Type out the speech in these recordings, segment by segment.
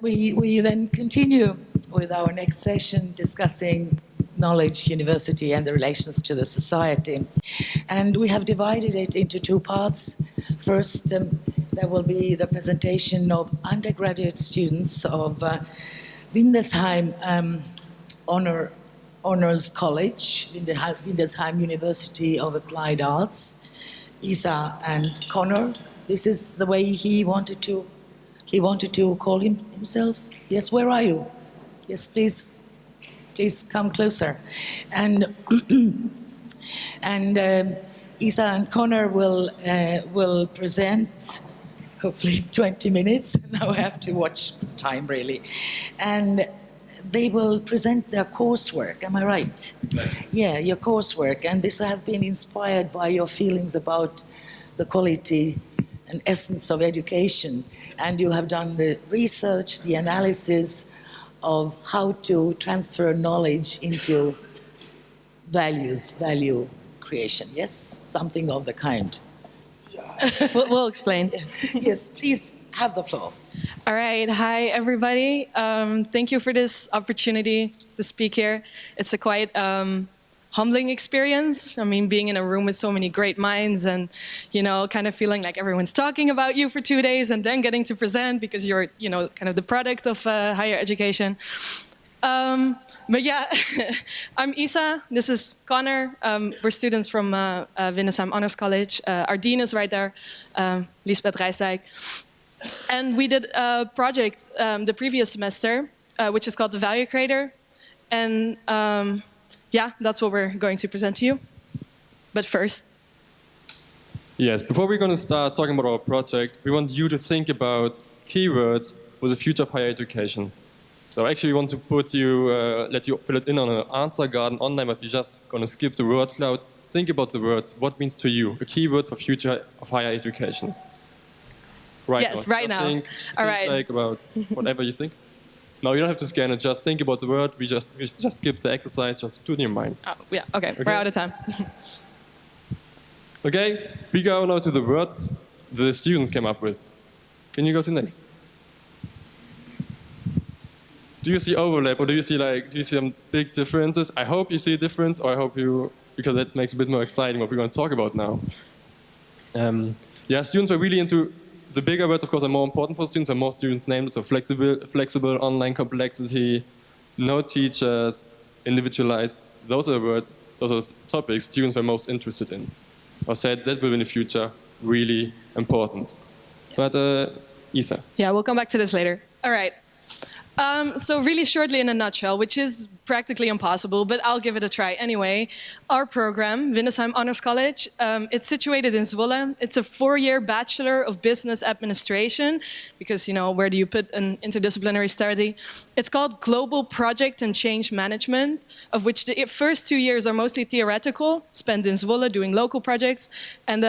We then continue with our next session discussing knowledge, university, and the relations to the society. And we have divided it into two parts. First, there will be the presentation of undergraduate students of Windesheim Honors College, Windesheim University of Applied Arts, Isa and Connor. This is the way he wanted to call himself. Yes, where are you? Yes, please come closer. And Isa and Connor will present, hopefully 20 minutes. Now I have to watch time really. And they will present their coursework, am I right? Yeah, your coursework. And this has been inspired by your feelings about the quality and essence of education. And you have done the research, the analysis of how to transfer knowledge into value creation. Yes, something of the kind. We'll explain. Yes, please have the floor. All right. Hi, everybody. Thank you for this opportunity to speak here. It's a quite humbling experience. I mean, being in a room with so many great minds and, kind of feeling like everyone's talking about you for 2 days and then getting to present because you're, kind of the product of higher education. But yeah, I'm Isa. This is Connor. We're students from Windesheim Honors College. Our dean is right there, Lisbeth Rijsdijk. And we did a project the previous semester, which is called the Value Creator. And yeah, that's what we're going to present to you. But first. Yes, before we're going to start talking about our project, we want you to think about keywords for the future of higher education. So actually we want to let you fill it in on an answer garden online, but we're just going to skip the word cloud. Think about the words. What means to you a keyword for future of higher education? Right yes, now. Right now. Think all right. Like about whatever you think. No, you don't have to scan it. Just think about the word. We just skip the exercise. Just do it in your mind. Oh, yeah. Okay. We're out of time. Okay. We go now to the words the students came up with. Can you go to next? Do you see overlap, or do you see some big differences? I hope you see a difference, or I hope because that makes it a bit more exciting what we're going to talk about now. Yeah, students are really into. The bigger words, of course, are more important for students, and more students named it. So flexible, online complexity, no teachers, individualized. Those are the words, those are the topics students were most interested in. Or said that will in the future really important. But Isa. Yeah, we'll come back to this later. All right. So really shortly in a nutshell, which is practically impossible, but I'll give it a try anyway. Our program, Windesheim Honors College, it's situated in Zwolle. It's a 4-year Bachelor of Business Administration, because, where do you put an interdisciplinary study? It's called Global Project and Change Management, of which the first 2 years are mostly theoretical, spent in Zwolle doing local projects, and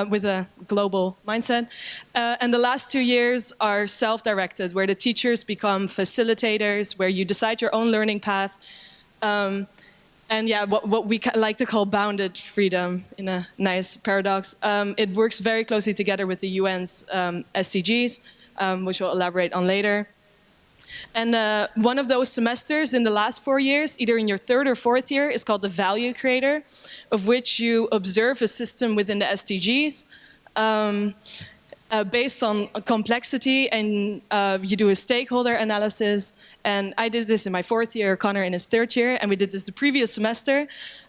with a global mindset. And the last 2 years are self-directed, where the teachers become facilitators, where you decide your own learning path. And yeah, what we like to call bounded freedom in a nice paradox. It works very closely together with the UN's SDGs, which we'll elaborate on later. And one of those semesters in the last 4 years, either in your 3rd or 4th year, is called the Value Creator, of which you observe a system within the SDGs. Based on complexity, and you do a stakeholder analysis. And I did this in my 4th year, Connor in his 3rd year, and we did this the previous semester.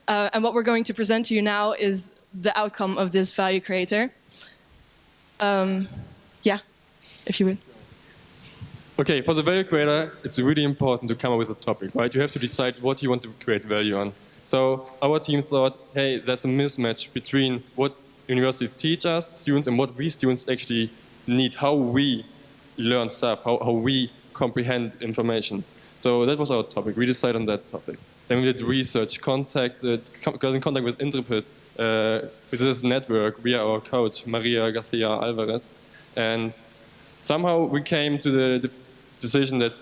And what we're going to present to you now is the outcome of this Value Creator. Yeah, if you would. Okay, for the Value Creator, it's really important to come up with a topic, right? You have to decide what you want to create value on. So our team thought, hey, there's a mismatch between what universities teach us, students, and what we students actually need, how we learn stuff, how we comprehend information. So that was our topic. We decided on that topic. Then we did research, got in contact with INTREPID, with this network via our coach, Maria Garcia Alvarez. And somehow we came to the decision that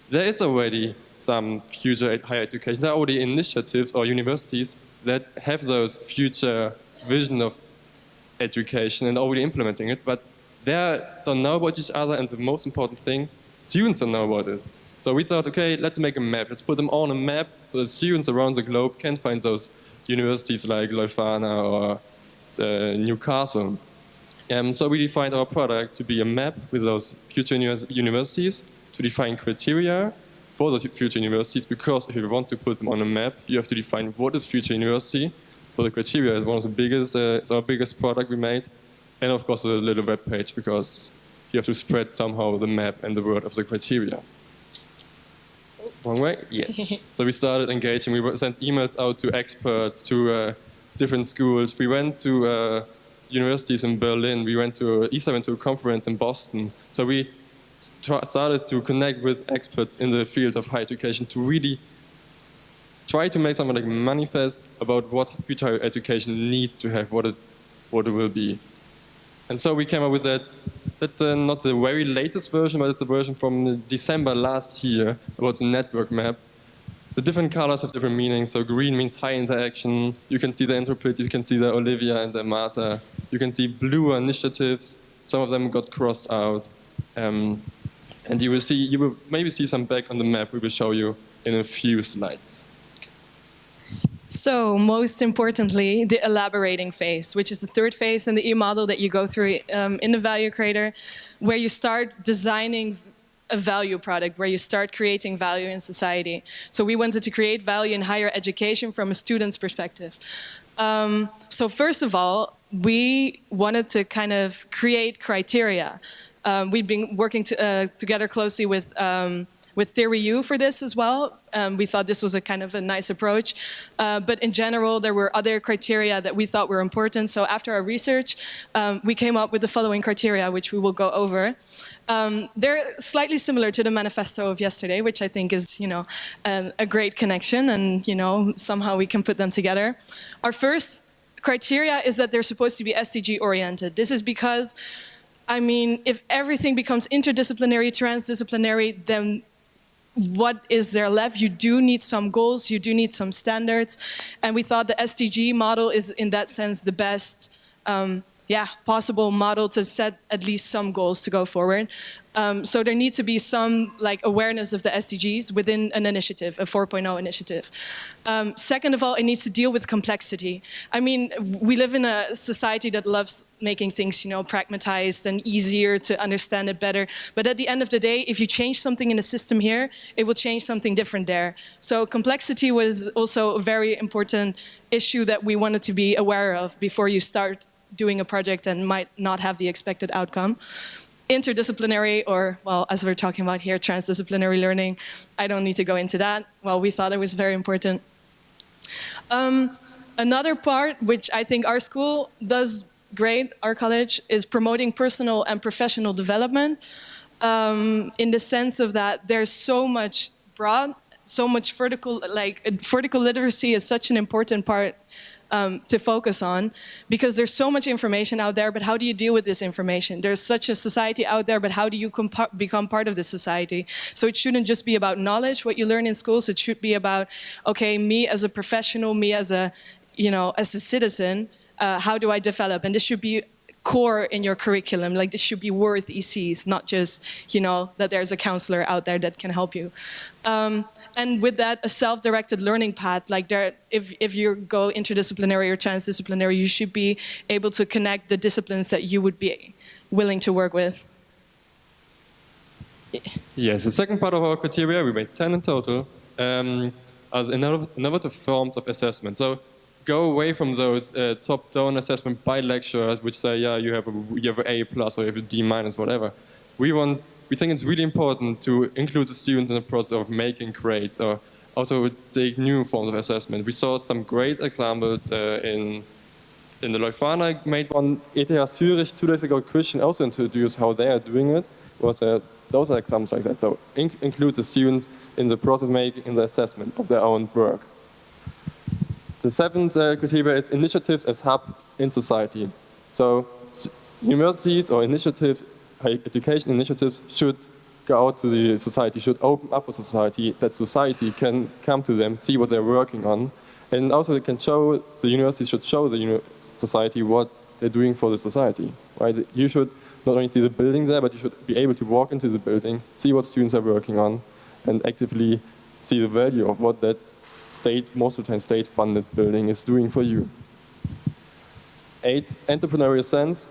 there is already some future higher education. There are already initiatives or universities that have those future vision of education and already implementing it, but they don't know about each other, and the most important thing, students don't know about it. So we thought, okay, let's make a map. Let's put them on a map so the students around the globe can find those universities like Leuphana or Newcastle. So we defined our product to be a map with those future universities, to define criteria for those future universities, because if you want to put them on a map, you have to define what is future university. So the criteria is one of the biggest, it's our biggest product we made. And of course a little web page, because you have to spread somehow the map and the word of the criteria. Wrong way? Yes. So we started engaging, we sent emails out to experts, to different schools. We went to universities in Berlin, ISEG went to a conference in Boston. So we started to connect with experts in the field of higher education to really try to make something like a manifest about what future education needs to have, what it will be. And so we came up with that. That's not the very latest version, but it's a version from December last year about the network map. The different colors have different meanings. So green means high interaction. You can see the INTREPID, you can see the Olivia and the Marta. You can see blue initiatives. Some of them got crossed out. And you will maybe see some back on the map we will show you in a few slides. So most importantly, the elaborating phase, which is the third phase in the e-model that you go through in the value creator, where you start designing a value product, where you start creating value in society. So we wanted to create value in higher education from a student's perspective. So first of all, we wanted to kind of create criteria. We've been working together closely with Theory U for this as well. We thought this was a kind of a nice approach. But in general, there were other criteria that we thought were important. So after our research, we came up with the following criteria, which we will go over. They're slightly similar to the manifesto of yesterday, which I think is, a great connection, and, somehow we can put them together. Our first criteria is that they're supposed to be SDG oriented. This is because, if everything becomes interdisciplinary, transdisciplinary, then what is there left? You do need some goals, you do need some standards, and we thought the SDG model is in that sense the best possible model to set at least some goals to go forward. So there needs to be some awareness of the SDGs within an initiative, a 4.0 initiative. Second of all, it needs to deal with complexity. We live in a society that loves making things, pragmatized and easier to understand it better. But at the end of the day, if you change something in the system here, it will change something different there. So complexity was also a very important issue that we wanted to be aware of before you start doing a project and might not have the expected outcome. Interdisciplinary, or, well, as we're talking about here, transdisciplinary learning, I don't need to go into that. Well, we thought it was very important. Another part, which I think our school does great, our college, is promoting personal and professional development, in the sense of that there's so much vertical literacy is such an important part to focus on, because there's so much information out there, but how do you deal with this information? There's such a society out there, but how do you become part of this society? So it shouldn't just be about knowledge, what you learn in schools. It should be about, okay, me as a professional, me as a citizen, how do I develop? And this should be core in your curriculum. This should be worth ECs, not just, that there's a counselor out there that can help you. And with that, a self-directed learning path, if you go interdisciplinary or transdisciplinary, you should be able to connect the disciplines that you would be willing to work with. Yes, the second part of our criteria, we made 10 in total, as innovative forms of assessment. So go away from those top-down assessment by lecturers, which say, yeah, you have an A+, or you have a D-, whatever. We think it's really important to include the students in the process of making grades, or also take new forms of assessment. We saw some great examples in the Leuphana made one. ETH Zurich 2 days ago, Christian also introduced how they are doing it. Those are examples like that. So include the students in the process making, in the assessment of their own work. The seventh criteria is initiatives as hub in society. So universities or initiatives, higher education initiatives should go out to the society, should open up a society, that society can come to them, see what they're working on, and also they can show, the university should show the society what they're doing for the society, right? You should not only see the building there, but you should be able to walk into the building, see what students are working on, and actively see the value of what that most of the time state-funded building is doing for you. 8, entrepreneurial sense.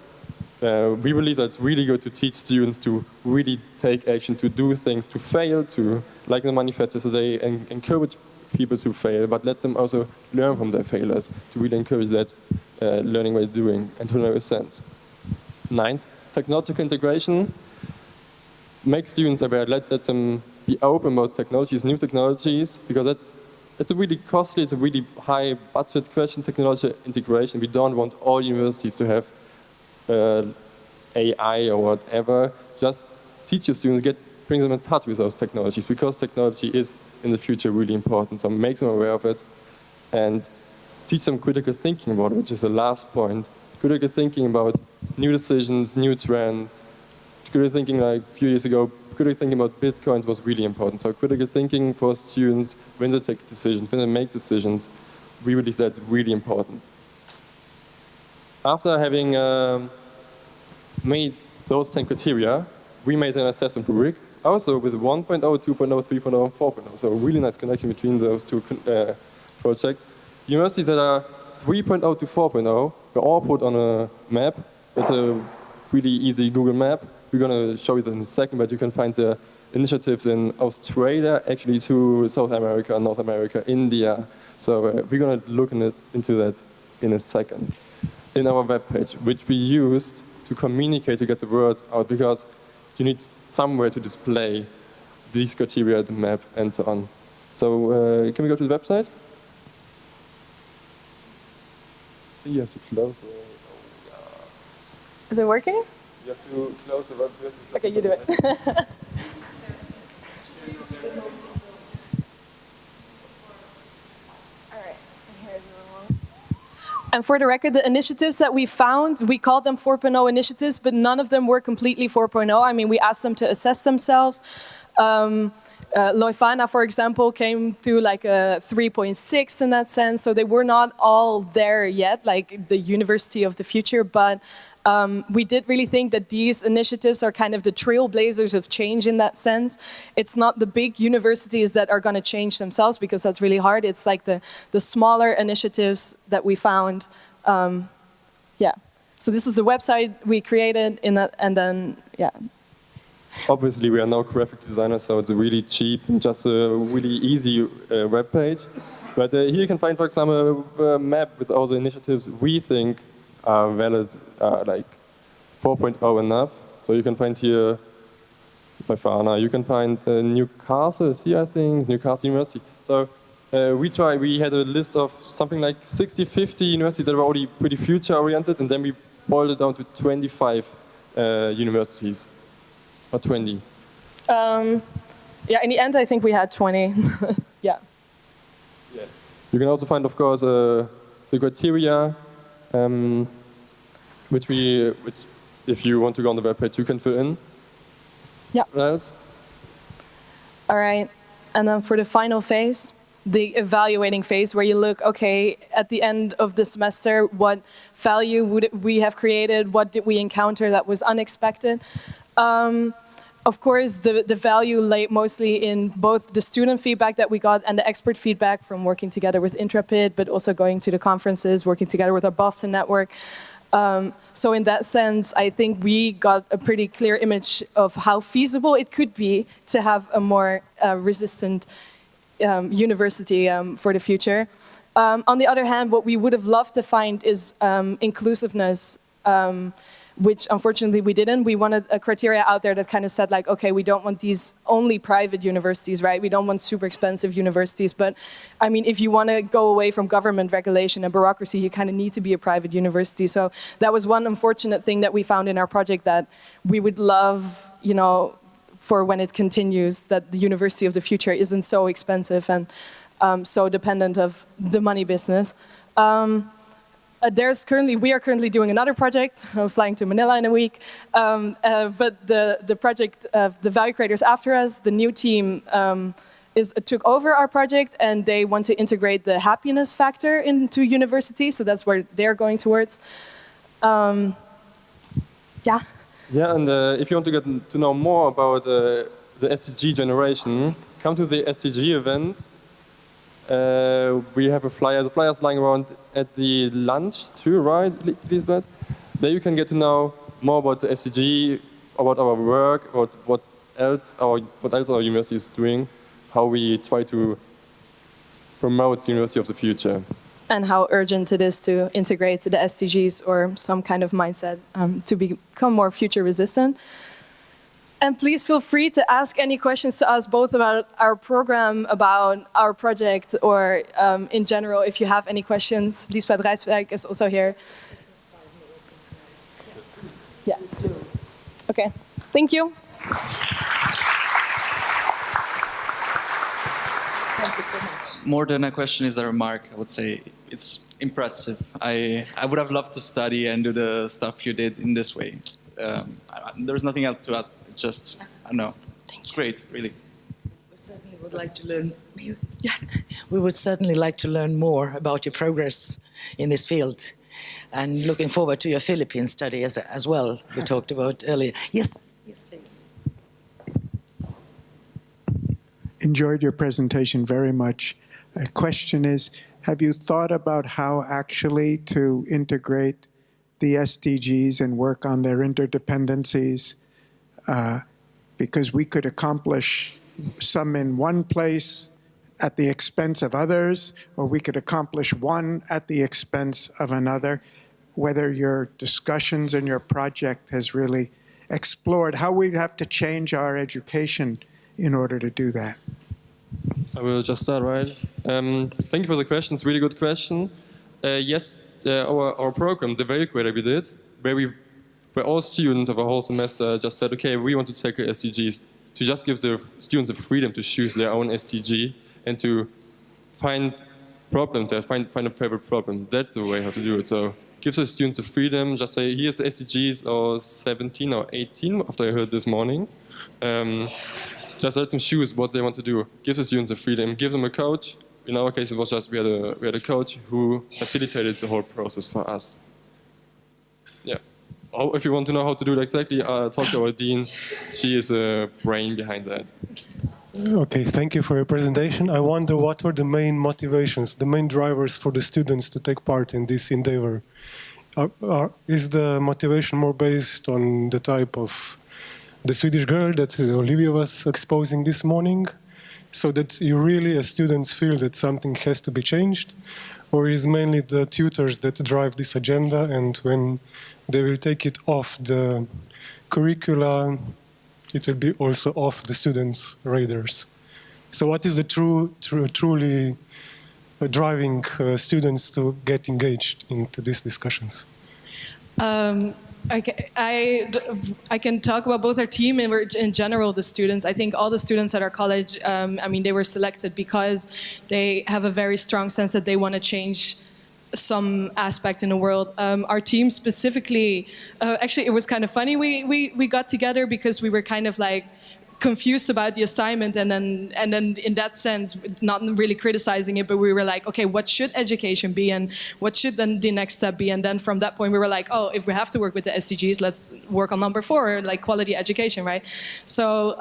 We believe that it's really good to teach students to really take action, to do things, to fail, to, like the manifesto today, and encourage people to fail, but let them also learn from their failures, to really encourage that learning by doing, entrepreneurial sense. 9th, technological integration. Make students aware, let them be open about technologies, new technologies, because it's a really costly, it's a really high budget question, technology integration. We don't want all universities to have AI or whatever. Just teach your students, bring them in touch with those technologies, because technology is in the future really important. So make them aware of it and teach them critical thinking about it, which is the last point. Critical thinking about new decisions, new trends. Critical thinking, like a few years ago, critical thinking about Bitcoins was really important. So critical thinking for students when they take decisions, when they make decisions, we believe that's really important. After having made those 10 criteria, we made an assessment rubric, also with 1.0, 2.0, 3.0, and 4.0. So a really nice connection between those two projects. Universities that are 3.0 to 4.0 were all put on a map. It's a really easy Google map. We're going to show you that in a second, but you can find the initiatives in Australia, actually to South America, North America, India. So we're going to look into that in a second. In our webpage, which we used to communicate, to get the word out, because you need somewhere to display these criteria, the map, and so on. So can we go to the website? You have to close the... Is it working? You have to close the website. Okay, you do it. And for the record, the initiatives that we found, we called them 4.0 initiatives, but none of them were completely 4.0. I mean, we asked them to assess themselves. Loifana, for example, came through like a 3.6 in that sense. So they were not all there yet, like the university of the future. But we did really think that these initiatives are kind of the trailblazers of change in that sense. It's not the big universities that are going to change themselves, because that's really hard. It's like the smaller initiatives that we found. Yeah. So this is the website we created in that, and then, yeah. Obviously, we are now graphic designers, so it's really cheap and just a really easy web page. But here you can find, for example, a map with all the initiatives we think are valid, like 4.0 enough. So you can find here Varanda, you can find Newcastle here, I think, Newcastle University. So we had a list of something like 60, 50 universities that were already pretty future-oriented, and then we boiled it down to 25 universities. Or 20? Yeah, in the end, I think we had 20. Yeah. Yes. You can also find, of course, the criteria, which if you want to go on the webpage, you can fill in. Yeah. What else? All right. And then for the final phase, the evaluating phase, where you look, okay, at the end of the semester, what value would we have created? What did we encounter that was unexpected? Of course, the value lay mostly in both the student feedback that we got and the expert feedback from working together with INTREPID, but also going to the conferences, working together with our Boston network. So in that sense, I think we got a pretty clear image of how feasible it could be to have a more resistant university for the future. On the other hand, what we would have loved to find is inclusiveness, which unfortunately we didn't. We wanted a criteria out there that kind of said like, okay, we don't want these only private universities, right? We don't want super expensive universities. But I mean, if you want to go away from government regulation and bureaucracy, you kind of need to be a private university. So that was one unfortunate thing that we found in our project, that we would love, you know, for when it continues, that the university of the future isn't so expensive and so dependent of the money business. We are currently doing another project. I'm flying to Manila in a week. But the project of the value creators after us, the new team took over our project, and they want to integrate the happiness factor into university. So that's where they're going towards. Yeah. Yeah, and if you want to get to know more about the SDG generation, come to the SDG event. We have a flyer. The flyer's lying around at the lunch too, right, Lisbeth? There you can get to know more about the SDG, about our work, about what else our university is doing, how we try to promote the university of the future. And how urgent it is to integrate the SDGs or some kind of mindset to become more future resistant. And please feel free to ask any questions to us, both about our program, about our project, or in general, if you have any questions. Lisbeth Rijswijk is also here. Yes. Okay, thank you. Thank you so much. More than a question is a remark. I would say it's impressive. I would have loved to study and do the stuff you did in this way. There's nothing else to add. It's just, I don't know. It's great, really. We certainly would like to learn. Yeah, we would certainly like to learn more about your progress in this field, and looking forward to your Philippine study as well. We talked about earlier. Yes, yes, please. Enjoyed your presentation very much. A question is, have you thought about how actually to integrate the SDGs and work on their interdependencies? Because we could accomplish some in one place at the expense of others, or we could accomplish one at the expense of another. Whether your discussions and your project has really explored how we'd have to change our education in order to do that. I will just start, right? Thank you for the question. It's a really good question. Yes, our program, the value creator we did, where all students of a whole semester just said, okay, we want to tackle SDGs, to just give the students the freedom to choose their own SDG and to find problems, find a favorite problem. That's the way how to do it. So give the students the freedom, just say, here's the SDGs, or 17 or 18, after I heard this morning. Just let them choose what they want to do. Give the students the freedom, give them a coach. In our case, it was just we had a coach who facilitated the whole process for us. Yeah. If you want to know how to do it exactly, talk to our dean. She is a brain behind that. Okay, thank you for your presentation. I wonder what were the main motivations, the main drivers for the students to take part in this endeavor? Is the motivation more based on the type of the Swedish girl that Olivia was exposing this morning, so that you really, as students, feel that something has to be changed? Or is mainly the tutors that drive this agenda, and when they will take it off the curricula, it will be also off the students' radars? So what is the truly driving students to get engaged into these discussions? I can talk about both our team and in general the students. I think all the students at our college, I mean, they were selected because they have a very strong sense that they want to change some aspect in the world. Our team specifically, actually, it was kind of funny. We got together because we were kind of like confused about the assignment, and then in that sense, not really criticizing it, but we were like, okay, what should education be, and what should then the next step be? And then from that point, we were like, oh, if we have to work with the SDGs, let's work on number 4, like quality education, right? So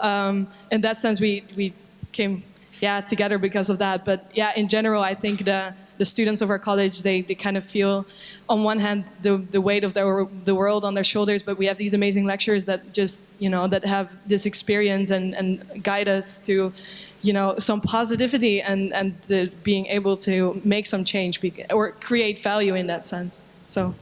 in that sense, we came together because of that. But yeah, in general, I think the students of our college, they kind of feel, on one hand, the weight of the world on their shoulders, but we have these amazing lecturers that just, that have this experience and guide us to, some positivity and the being able to make some change or create value in that sense. So